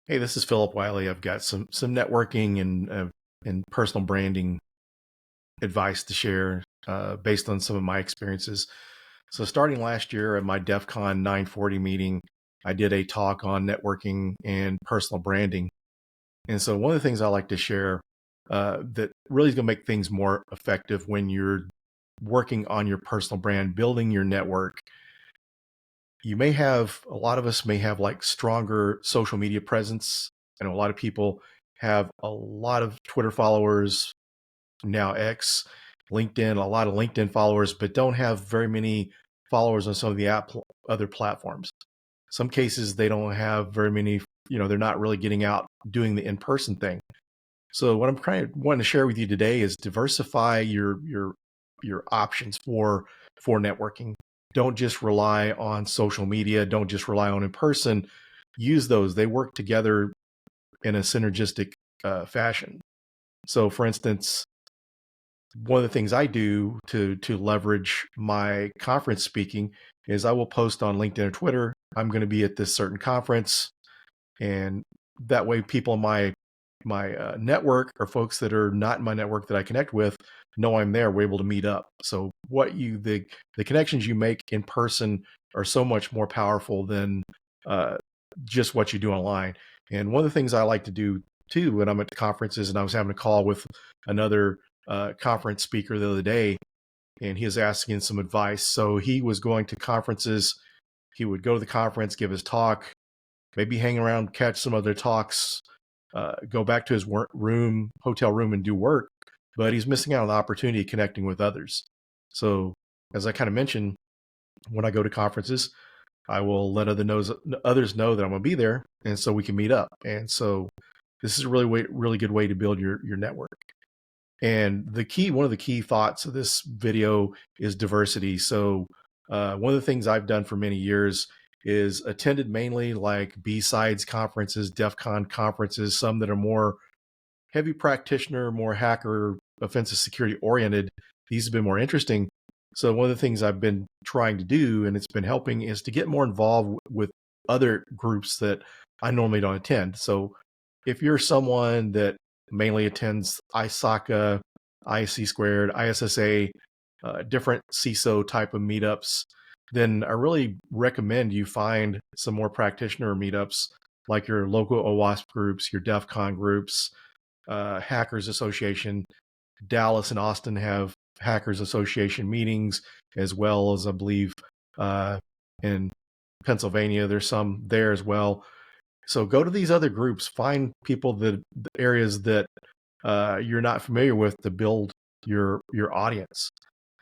Hey, this is Philip Wiley. I've got some networking and personal branding advice to share based on some of my experiences. So, starting last year at my DEF CON 940 meeting, I did a talk on networking and personal branding. And so, one of the things I like to share that really is going to make things more effective when you're working on your personal brand, building your network. You may have, a lot of us may have like stronger social media presence. I know a lot of people have a lot of Twitter followers, now X, LinkedIn, a lot of LinkedIn followers, but don't have very many followers on some of the other platforms. Some cases they don't have very many, they're not really getting out doing the in-person thing. So what I'm kind of wanting to share with you today is diversify your options for networking. Don't just rely on social media. Don't just rely on in person. Use those. They work together in a synergistic fashion. So, for instance, one of the things I do to leverage my conference speaking is I will post on LinkedIn or Twitter, I'm going to be at this certain conference, and that way people in my network or folks that are not in my network that I connect with know I'm there. We're able to meet up. So the connections you make in person are so much more powerful than uh, just what you do online. And one of the things I like to do too when I'm at conferences, and I was having a call with another conference speaker the other day, and he was asking some advice. So he was going to conferences. He would go to the conference, give his talk, maybe hang around, catch some other talks, go back to his hotel room, and do work. But he's missing out on the opportunity of connecting with others. So, as I kind of mentioned, when I go to conferences, I will let others know that I'm going to be there, and so we can meet up. And so, this is a really good way to build your network. And one of the key thoughts of this video is diversity. So, one of the things I've done for many years is attended mainly like B-Sides conferences, DEF CON conferences, some that are more heavy practitioner, more hacker, offensive security oriented. These have been more interesting. So one of the things I've been trying to do, and it's been helping, is to get more involved with other groups that I normally don't attend. So if you're someone that mainly attends ISACA, IC squared, ISSA, different CISO type of meetups, then I really recommend you find some more practitioner meetups like your local OWASP groups, your DEF CON groups, Hackers Association. Dallas and Austin have Hackers Association meetings, as well as I believe in Pennsylvania, there's some there as well. So go to these other groups, find people the areas that you're not familiar with to build your audience.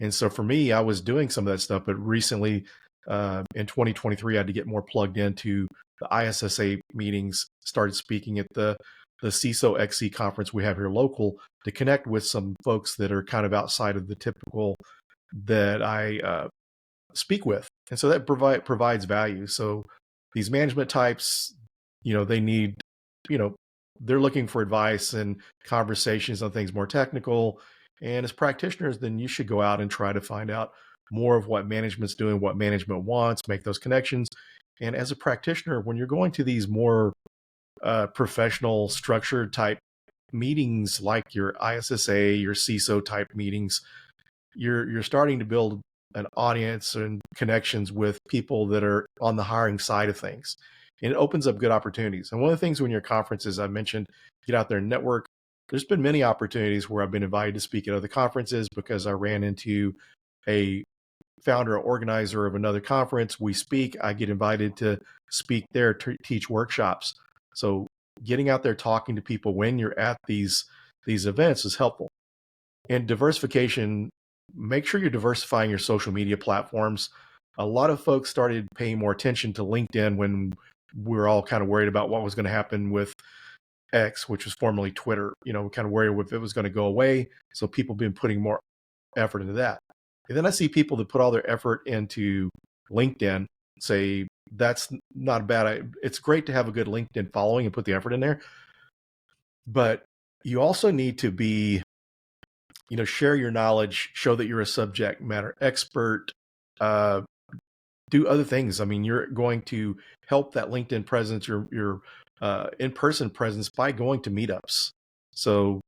And so for me, I was doing some of that stuff, but recently in 2023, I had to get more plugged into the ISSA meetings, started speaking at the CISO XC conference we have here local to connect with some folks that are kind of outside of the typical that I speak with. And so that provides value. So these management types, they need, they're looking for advice and conversations on things more technical. And as practitioners, then you should go out and try to find out more of what management's doing, what management wants, make those connections. And as a practitioner, when you're going to these more professional structured type meetings like your ISSA, your CISO type meetings, you're starting to build an audience and connections with people that are on the hiring side of things. And it opens up good opportunities. And one of the things when you're at conferences, I mentioned, get out there and network. There's been many opportunities where I've been invited to speak at other conferences because I ran into a founder or organizer of another conference. We speak, I get invited to speak there to teach workshops. So getting out there, talking to people when you're at these events is helpful. And diversification, make sure you're diversifying your social media platforms. A lot of folks started paying more attention to LinkedIn when we were all kind of worried about what was going to happen with X, which was formerly Twitter, kind of worried if it was going to go away. So people have been putting more effort into that. And then I see people that put all their effort into LinkedIn, say that's not a bad, it's great to have a good LinkedIn following and put the effort in there. But you also need to be, share your knowledge, show that you're a subject matter expert, do other things. I mean, you're going to help that LinkedIn presence, your in-person presence by going to meetups. So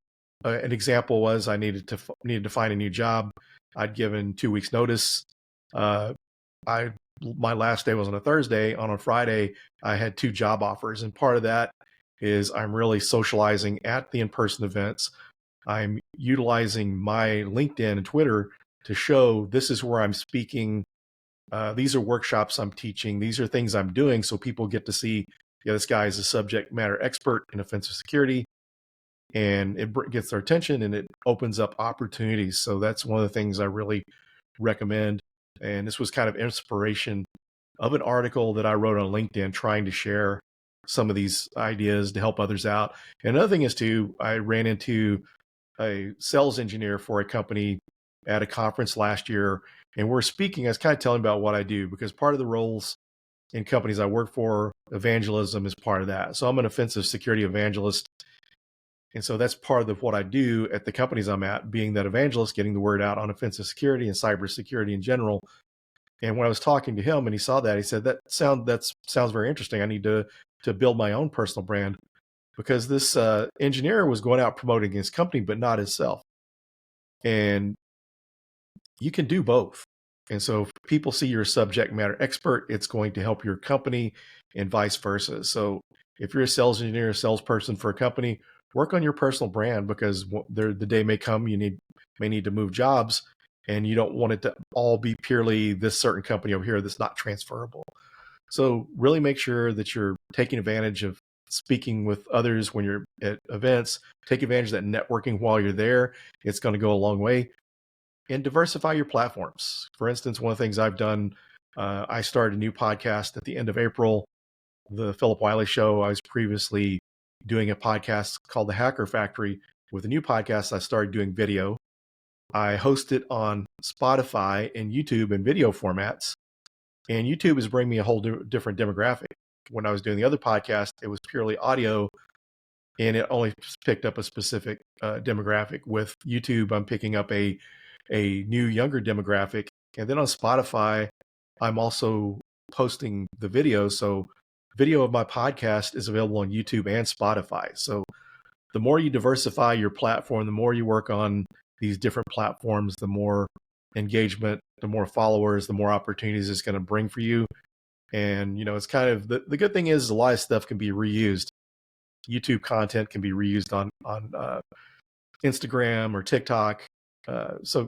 an example was I needed to find a new job. I'd given 2 weeks notice. Uh, I my last day was on a Thursday. On a Friday, I had 2 job offers, and part of that is I'm really socializing at the in-person events. I'm utilizing my LinkedIn and Twitter to show this is where I'm speaking. These are workshops I'm teaching. These are things I'm doing, so people get to see, yeah, this guy is a subject matter expert in offensive security, and it gets their attention and it opens up opportunities. So that's one of the things I really recommend. And this was kind of inspiration of an article that I wrote on LinkedIn trying to share some of these ideas to help others out. And another thing is too, I ran into a sales engineer for a company at a conference last year, and we're speaking. I was kind of telling about what I do, because part of the roles in companies I work for, evangelism is part of that. So I'm an offensive security evangelist. And so that's part of what I do at the companies I'm at, being that evangelist, getting the word out on offensive security and cybersecurity in general. And when I was talking to him and he saw that, he said, that sounds very interesting. I need to build my own personal brand, because this engineer was going out promoting his company, but not himself. And you can do both. And so if people see you're a subject matter expert, it's going to help your company and vice versa. So if you're a sales engineer, a salesperson for a company, work on your personal brand, because the day may come you may need to move jobs, and you don't want it to all be purely this certain company over here that's not transferable. So really make sure that you're taking advantage of speaking with others when you're at events. Take advantage of that networking while you're there. It's going to go a long way. And diversify your platforms. For instance, one of the things I've done, I started a new podcast at the end of April, the Philip Wiley Show. I was previously doing a podcast called The Hacker Factory. With the new podcast, I started doing video. I host it on Spotify and YouTube in video formats. And YouTube is bringing me a whole different demographic. When I was doing the other podcast, it was purely audio, and it only picked up a specific demographic. With YouTube, I'm picking up a new younger demographic. And then on Spotify, I'm also posting the video. So video of my podcast is available on YouTube and Spotify. So the more you diversify your platform, the more you work on these different platforms, the more engagement, the more followers, the more opportunities it's going to bring for you. And, it's kind of the good thing is a lot of stuff can be reused. YouTube content can be reused on Instagram or TikTok. So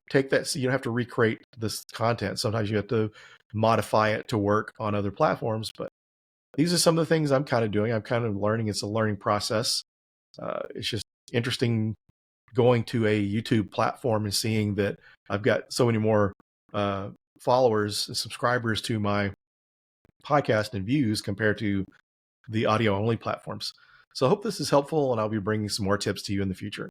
take that. So you don't have to recreate this content. Sometimes you have to modify it to work on other platforms. But these are some of the things I'm kind of doing. I'm kind of learning. It's a learning process. It's just interesting going to a YouTube platform and seeing that I've got so many more followers and subscribers to my podcast and views compared to the audio only platforms. So I hope this is helpful, and I'll be bringing some more tips to you in the future.